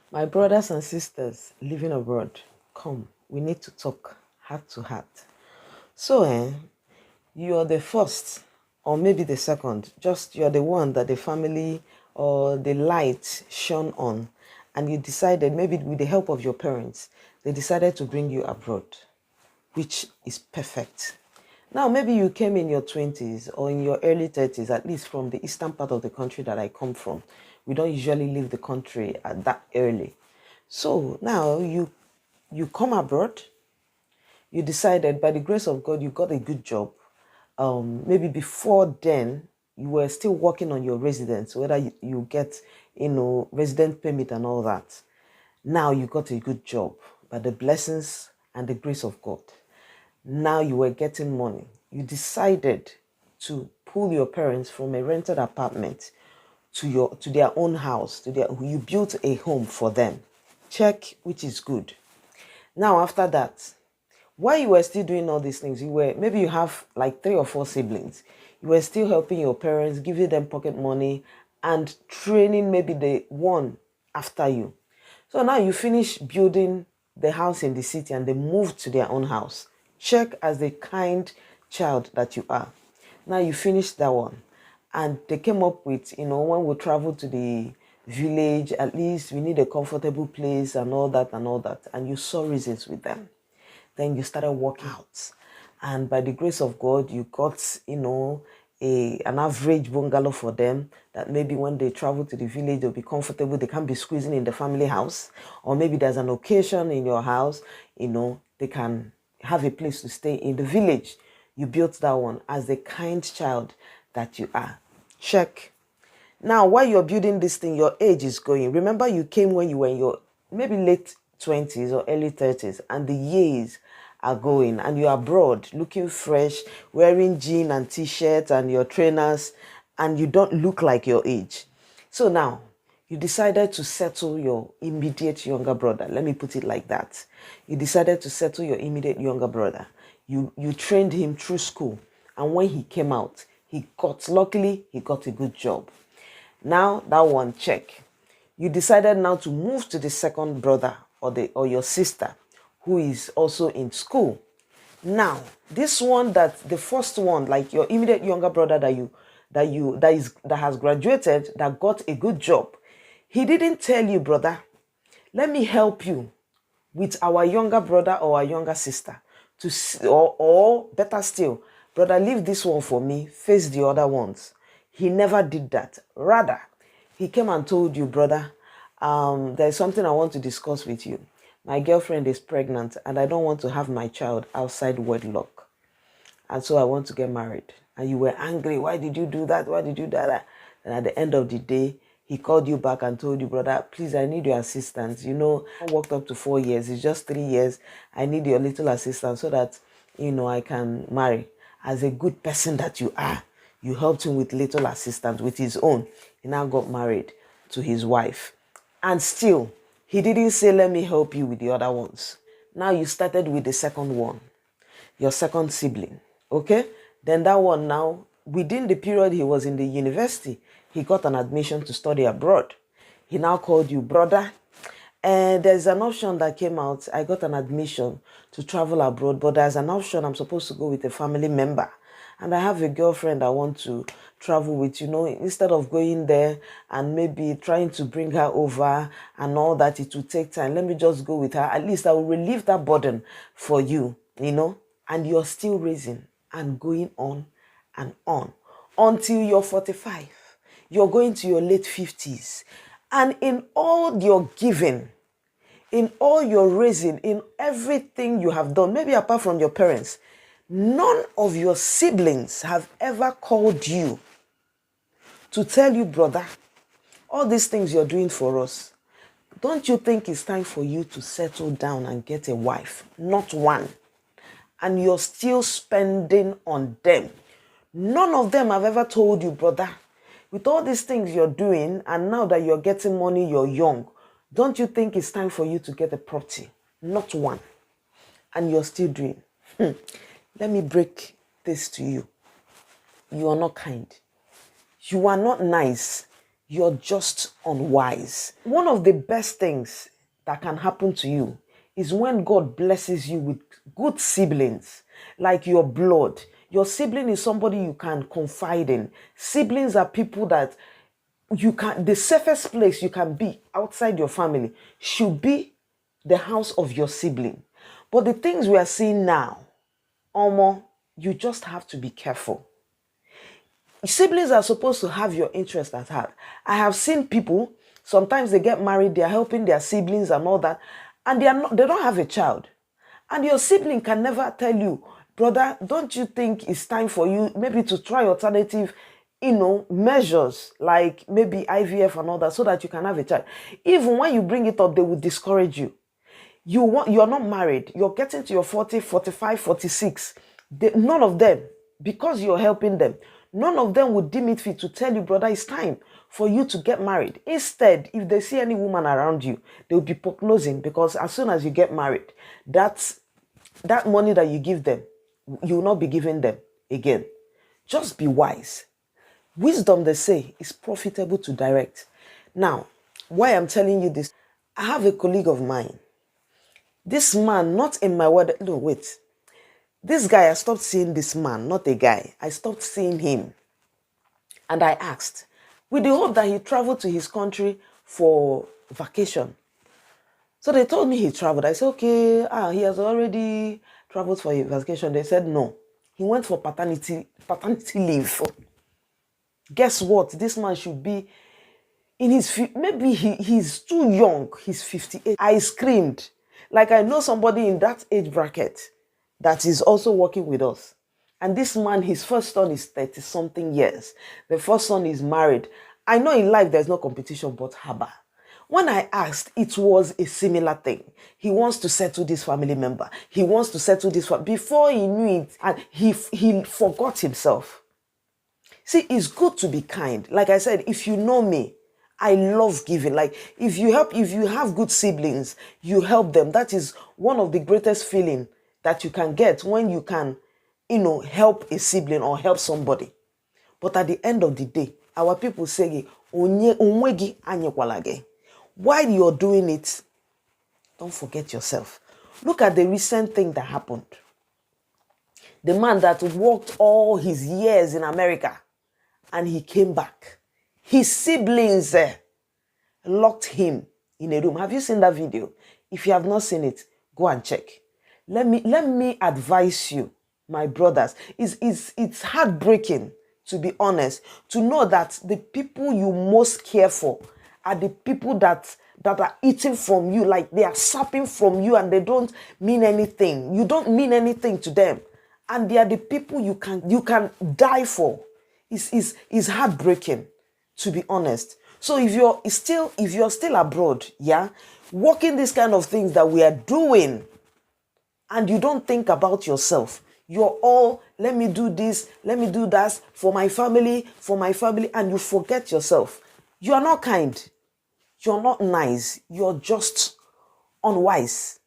My brothers and sisters living abroad, come, we need to talk heart to heart. So, you're the first, or maybe the second, just you're the one that the family or the light shone on, and you decided, maybe with the help of your parents, they decided to bring you abroad, which is perfect. Now, maybe you came in your 20s or in your early 30s, at least from the eastern part of the country that I come from. We don't usually leave the country at that early. So now you come abroad, you decided by the grace of God, you got a good job. Maybe before then, you were still working on your residence, whether you get, resident permit and all that. Now you got a good job by the blessings and the grace of God. Now you were getting money. You decided to pull your parents from a rented apartment to their own house, you built a home for them. Check, which is good. Now after that, while you were still doing all these things, maybe you have like 3 or 4 siblings. You were still helping your parents, giving them pocket money and training maybe the one after you. So now you finish building the house in the city and they move to their own house. Check as the kind child that you are. Now you finish that one. And they came up with, when we travel to the village, at least we need a comfortable place and all that and all that. And you saw reasons with them. Then you started working out. And by the grace of God, you got, an average bungalow for them that maybe when they travel to the village, they'll be comfortable. They can't be squeezing in the family house. Or maybe there's an occasion in your house, they can have a place to stay in the village. You built that one as the kind child that you are. Check. Now, while you're building this thing, your age is going. Remember, you came when you were in your maybe late 20s or early 30s, and the years are going, and you're abroad looking fresh, wearing jeans and t-shirts and your trainers, and you don't look like your age. So now, you decided to settle your immediate younger brother. Let me put it like that. You decided to settle your immediate younger brother. You trained him through school, and when he came out, luckily, he got a good job. Now that one check. You decided now to move to the second brother or your sister who is also in school. Now, this one the first one, like your immediate younger brother that has graduated, that got a good job. He didn't tell you, brother, let me help you with our younger brother or our younger sister or better still, brother, leave this one for me, face the other ones. He never did that. Rather, he came and told you, brother, there's something I want to discuss with you. My girlfriend is pregnant and I don't want to have my child outside wedlock. And so I want to get married. And you were angry. Why did you do that? Why did you do that? And at the end of the day, he called you back and told you, brother, please, I need your assistance. I worked up to 4 years. It's just 3 years. I need your little assistance so that, I can marry. As a good person that you are, you helped him with little assistance with his own. He now got married to his wife. And still, he didn't say, let me help you with the other ones. Now you started with the second one, your second sibling. Okay? Then that one now, within the period he was in the university, he got an admission to study abroad. He now called you, brother. And there's an option that came out. I got an admission to travel abroad, but there's an option I'm supposed to go with a family member. And I have a girlfriend I want to travel with, instead of going there and maybe trying to bring her over and all that, it will take time. Let me just go with her. At least I will relieve that burden for you, and you're still raising and going on and on until you're 45. You're going to your late 50s. And in all your giving, in all your raising, in everything you have done, maybe apart from your parents, none of your siblings have ever called you to tell you, brother, all these things you're doing for us, don't you think it's time for you to settle down and get a wife? Not one. And you're still spending on them. None of them have ever told you, brother, with all these things you're doing, and now that you're getting money, you're young, don't you think it's time for you to get a property? Not one. And you're still doing. Let me break this to you. You are not kind. You are not nice. you're just unwise. One of the best things that can happen to you is when God blesses you with good siblings, like your blood. Your sibling is somebody you can confide in. Siblings are people that the safest place you can be outside your family should be the house of your sibling. But the things we are seeing now, Omo, you just have to be careful. Siblings are supposed to have your interest at heart. I have seen people, sometimes they get married, they are helping their siblings and all that, and they don't have a child. And your sibling can never tell you, brother, don't you think it's time for you maybe to try alternative, measures like maybe IVF and all that so that you can have a child. Even when you bring it up, they will discourage you. You're not married, you're getting to your 40, 45, 46. None of them, because you're helping them, none of them would deem it fit to tell you, brother, it's time for you to get married. Instead, if they see any woman around you, they'll be prognosing, because as soon as you get married, that money that you give them, you will not be giving them again. Just be wise. Wisdom, they say, is profitable to direct. Now, why I'm telling you this, I have a colleague of mine. This man, not in my word, no, wait. This guy, I stopped seeing this man, not a guy. I stopped seeing him. And I asked, with the hope that he traveled to his country for vacation. So they told me he traveled. I said, okay, he has already traveled for a vacation. They said, no, he went for paternity leave. Guess what? This man should be in his, maybe he's too young. He's 58. I screamed. Like, I know somebody in that age bracket that is also working with us. And this man, his first son is 30-something years. The first son is married. I know in life there's no competition, but haba. When I asked, it was a similar thing. He wants to settle this family member. He wants to settle this before he knew it, and he forgot himself. See, it's good to be kind. Like I said, if you know me, I love giving. Like, if you have good siblings, you help them. That is one of the greatest feeling that you can get, when you can, help a sibling or help somebody. But at the end of the day, our people say, while you're doing it, don't forget yourself. Look at the recent thing that happened. The man that worked all his years in America, and he came back. His siblings locked him in a room. Have you seen that video? If you have not seen it, go and check. Let me advise you, my brothers. It's heartbreaking, to be honest, to know that the people you most care for are the people that are eating from you, like they are sapping from you, and they don't mean anything. You don't mean anything to them. And they are the people you can die for. It's heartbreaking, to be honest. So if you're still abroad, yeah, working these kind of things that we are doing, and you don't think about yourself, you're all, let me do this, let me do that for my family, and you forget yourself. You are not kind. You're not nice. You're just unwise.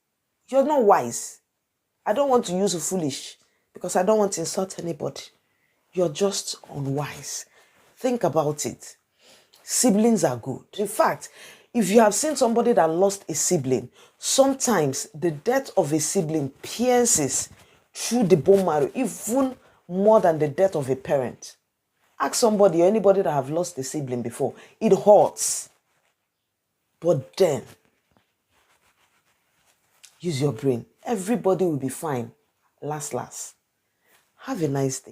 You're not wise. I don't want to use foolish, because I don't want to insult anybody. You're just unwise. Think about it. Siblings are good. In fact, if you have seen somebody that lost a sibling, sometimes the death of a sibling pierces through the bone marrow, even more than the death of a parent. Ask somebody or anybody that have lost a sibling before. It hurts. But then, use your brain. Everybody will be fine. Last. Have a nice day.